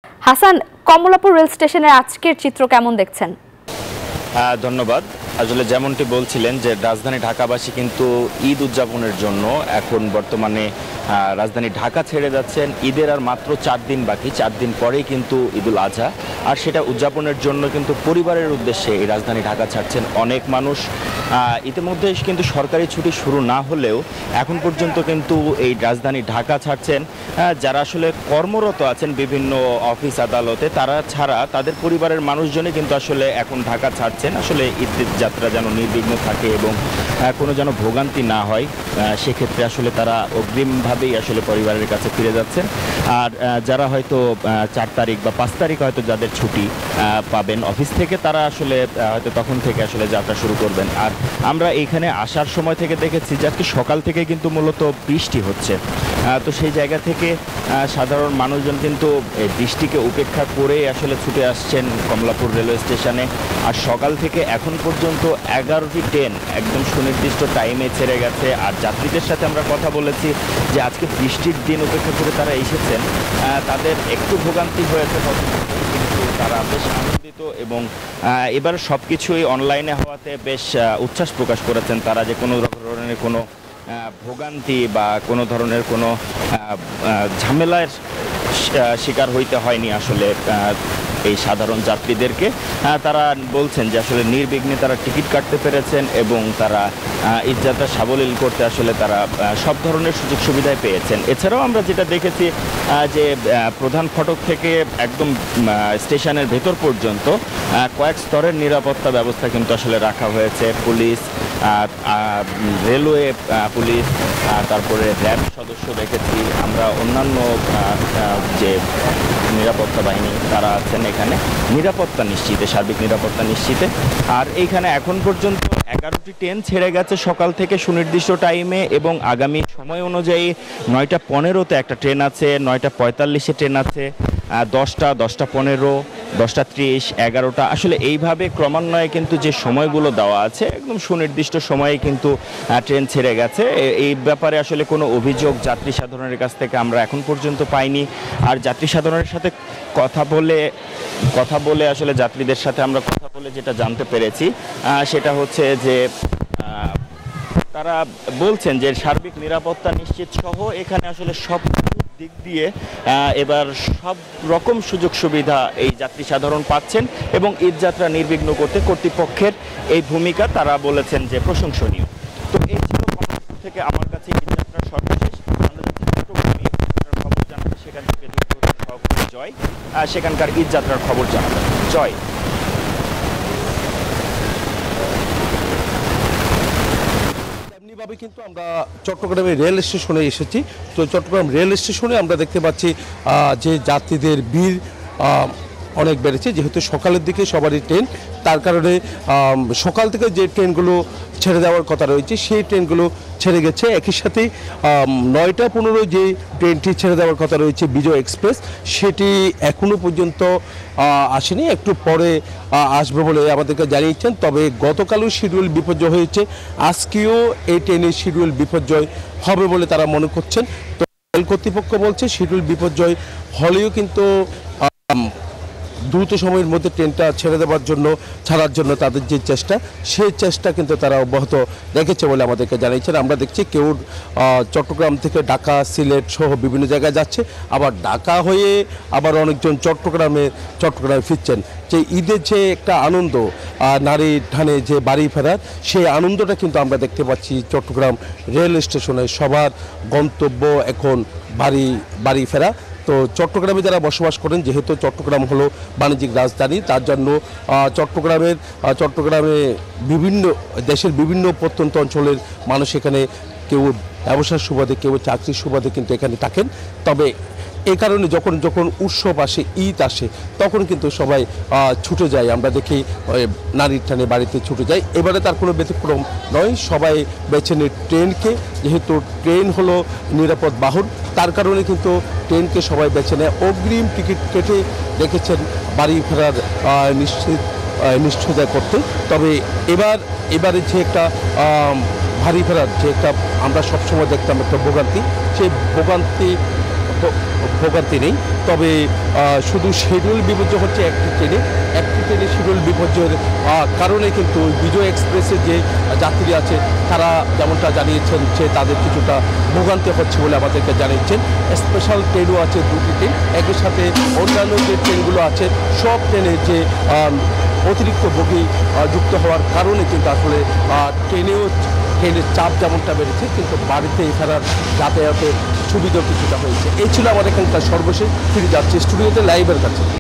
Hasan, Kamalapur rail স্টেশনের আজকের চিত্র কেমন দেখছেন? ধন্যবাদ। আসলে যেমনটি বলছিলেন যে রাজধানী ঢাকাবাসী কিন্তু ঈদ উদযাপনের জন্য এখন বর্তমানে রাজধানী ঢাকা ছেড়ে যাচ্ছেন। ঈদের আর মাত্র 4 দিন বাকি, 4 দিন পরেই কিন্তু ঈদুল আজহা, আর সেটা উদযাপনের জন্য কিন্তু পরিবারের উদ্দেশ্যে এই রাজধানী ঢাকা ছাড়ছেন অনেক মানুষ। ইতিমধ্যে কিন্তু সরকারি ছুটি শুরু না হলেও এখন পর্যন্ত কিন্তু এই রাজধানী ঢাকা ছাড়ছেন যারা আসলে কর্মরত আছেন বিভিন্ন অফিস আদালতে, তারা ছাড়া তাদের পরিবারের মানুষজনই কিন্তু আসলে এখন ঢাকা ছাড়ছেন। আসলে ঈদের যাত্রা যেন নির্বিঘ্ন থাকে এবং কোনো যেন ভোগান্তি না হয়, সেক্ষেত্রে আসলে তারা অগ্রিমভাবেই আসলে পরিবারের কাছে ফিরে যাচ্ছেন। আর যারা হয়তো 4 তারিখ বা 5 তারিখ হয়তো যাদের ছুটি পাবেন অফিস থেকে, তারা আসলে হয়তো তখন থেকে আসলে যাত্রা শুরু করবেন। আর আমরা এইখানে আসার সময় থেকে দেখেছি যে আজকে সকাল থেকে কিন্তু মূলত বৃষ্টি হচ্ছে, তো সেই জায়গা থেকে সাধারণ মানুষজন কিন্তু বৃষ্টিকে উপেক্ষা করেই আসলে ছুটে আসছেন কমলাপুর রেলওয়ে স্টেশনে। আর সকাল থেকে এখন পর্যন্ত 11টি ট্রেন একদম সুনির্দিষ্ট টাইমে ছেড়ে গেছে। আর যাত্রীদের সাথে আমরা কথা বলেছি যে আজকে বৃষ্টির দিন উপেক্ষা করে তারা এসেছেন, তাদের একটু ভোগান্তি হয়েছে কিন্তু তারা বেশ আনন্দিত এবং এবার সব কিছুই অনলাইনে হওয়াতে বেশ উচ্ছ্বাস প্রকাশ করেছেন তারা, যে কোনো ধরনের কোনো ভোগান্তি বা কোনো ধরনের কোনো ঝামেলার শিকার হইতে হয়নি আসলে এই সাধারণ যাত্রীদেরকে। তারা বলছেন যে আসলে নির্বিঘ্নে তারা টিকিট কাটতে পেরেছেন এবং তারা ঈদযাত্রা সাবলীল করতে আসলে তারা সব ধরনের সুযোগ সুবিধায় পেয়েছেন। এছাড়াও আমরা যেটা দেখেছি যে প্রধান ফটক থেকে একদম স্টেশনের ভেতর পর্যন্ত কয়েক স্তরের নিরাপত্তা ব্যবস্থা কিন্তু আসলে রাখা হয়েছে। পুলিশ, রেলওয়ে পুলিশ, তারপরে র্যাব সদস্য দেখেছি আমরা, অন্যান্য যে নিরাপত্তা বাহিনী তারা আছেন এখানে নিরাপত্তা নিশ্চিতে, সার্বিক নিরাপত্তা নিশ্চিতে। আর এইখানে এখন পর্যন্ত 11টি ট্রেন ছেড়ে গেছে সকাল থেকে সুনির্দিষ্ট টাইমে এবং আগামী সময় অনুযায়ী 9টা 15-তে একটা ট্রেন আছে, 9টা 45-এ ট্রেন আছে, 10টা, 10টা 15, 10টা 30, 11টা, আসলে এইভাবে ক্রমান্বয়ে কিন্তু যে সময়গুলো দেওয়া আছে একদম সুনির্দিষ্ট সময়ে কিন্তু ট্রেন ছেড়ে গেছে। এই ব্যাপারে আসলে কোনো অভিযোগ যাত্রী সাধারণের কাছ থেকে আমরা এখন পর্যন্ত পাইনি। আর যাত্রী সাধারণের সাথে কথা বলে আসলে যাত্রীদের সাথে আমরা কথা বলে যেটা জানতে পেরেছি সেটা হচ্ছে যে তারা বলছেন যে সার্বিক নিরাপত্তা নিশ্চিত সহ এখানে আসলে সব দিক দিয়ে এবার সব রকম সুযোগ সুবিধা এই যাত্রী সাধারণ পাচ্ছেন এবং ঈদযাত্রা নির্বিঘ্ন করতে কর্তৃপক্ষের এই ভূমিকা তারা বলেছেন যে প্রশংসনীয়। তো এই ছিল কমলাপুর থেকে আমার কাছে ঈদযাত্রার সর্বশেষ। আমরা যাচ্ছি চট্টগ্রামে খবর জানাতে, সেখান থেকে সহকর্মী জয় সেখানকার ঈদযাত্রার খবর জানাবেন। জয়। ভাবে কিন্তু আমরা চট্টগ্রামের রেল স্টেশনে এসেছি। তো চট্টগ্রাম রেল স্টেশনে আমরা দেখতে পাচ্ছি যে যাত্রীদের ভিড় অনেক বেড়েছে, যেহেতু সকালের দিকে সবারই ট্রেন, তার কারণে সকাল থেকে যে ট্রেনগুলো ছেড়ে দেওয়ার কথা রয়েছে সেই ট্রেনগুলো ছেড়ে গেছে। একই সাথে 9টা 15 যে ট্রেনটি ছেড়ে দেওয়ার কথা রয়েছে বিজয় এক্সপ্রেস, সেটি এখনও পর্যন্ত আসেনি, একটু পরে আসবে বলে আমাদেরকে জানিয়েছেন। তবে গতকালও শিডিউল বিপর্যয় হয়েছে, আজকেও এই ট্রেনের শিডিউল বিপর্যয় হবে বলে তারা মনে করছেন। তো রেল কর্তৃপক্ষ বলছে শিডিউল বিপর্যয় হলেও কিন্তু দ্রুত সময়ের মধ্যে ট্রেনটা ছাড়ার জন্য তাদের যে চেষ্টা, সেই চেষ্টা কিন্তু তারা অব্যাহত রেখেছে বলে আমাদেরকে জানিয়েছেন। আমরা দেখছি কেউ চট্টগ্রাম থেকে ঢাকা, সিলেট সহ বিভিন্ন জায়গায় যাচ্ছে, আবার ঢাকা হয়ে আবার অনেকজন চট্টগ্রামে ফিরছেন। যে ঈদের যে একটা আনন্দ, নারী ঠানে যে বাড়ি ফেরার, সেই আনন্দটা কিন্তু আমরা দেখতে পাচ্ছি চট্টগ্রাম রেল স্টেশনে। সবার গন্তব্য এখন বাড়ি ফেরা। তো চট্টগ্রামে যারা বসবাস করেন, যেহেতু চট্টগ্রাম হলো বাণিজ্যিক রাজধানী, তার জন্য চট্টগ্রামে দেশের বিভিন্ন প্রত্যন্ত অঞ্চলের মানুষ এখানে কেউ ব্যবসার সুবাদে, কেউ চাকরির সুবাদে কিন্তু এখানে থাকেন। তবে এই কারণে যখন উৎসব আসে, ঈদ আসে, তখন কিন্তু সবাই ছুটে যায়। আমরা দেখি নারীর টানে বাড়িতে ছুটে যায়। এবারে তার কোনো ব্যতিক্রম নয়, সবাই বেছে নেয় ট্রেনকে, যেহেতু ট্রেন হলো নিরাপদ বাহন, তার কারণে কিন্তু ট্রেনকে সবাই বেছে নেয়। অগ্রিম টিকিট কেটে রেখেছেন বাড়ি ফেরার নিশ্চয়তা করতে। তবে এবারে যে একটা বাড়ি ফেরার যে একটা আমরা সবসময় দেখতাম একটা ভোগান্তি, সেই ভোগান্তি ভোগান্তি নেই। তবে শুধু শিডিউল বিপর্যয় হচ্ছে একটি ট্রেনে শিডিউল বিপর্যয়ের কারণে কিন্তু বিজয় এক্সপ্রেসের যে যাত্রী আছে তারা যেমনটা জানিয়েছেন যে তাদের কিছুটা ভোগান্তি হচ্ছে বলে আমাদেরকে জানিয়েছেন। স্পেশাল ট্রেনও আছে দুটি ট্রেন, একই সাথে অন্যান্য যে ট্রেনগুলো আছে সব ট্রেনে যে অতিরিক্ত বগি যুক্ত হওয়ার কারণে কিন্তু আসলে ট্রেনের চাপ যেমনটা বেড়েছে, কিন্তু বাড়িতে এছাড়া যাতায়াতের সুবিধা কিছুটা হয়েছে। এই ছিল আমার এখানকার সর্বশেষ। ফিরে যাচ্ছে স্টুডিওতে লাইভের কাছে।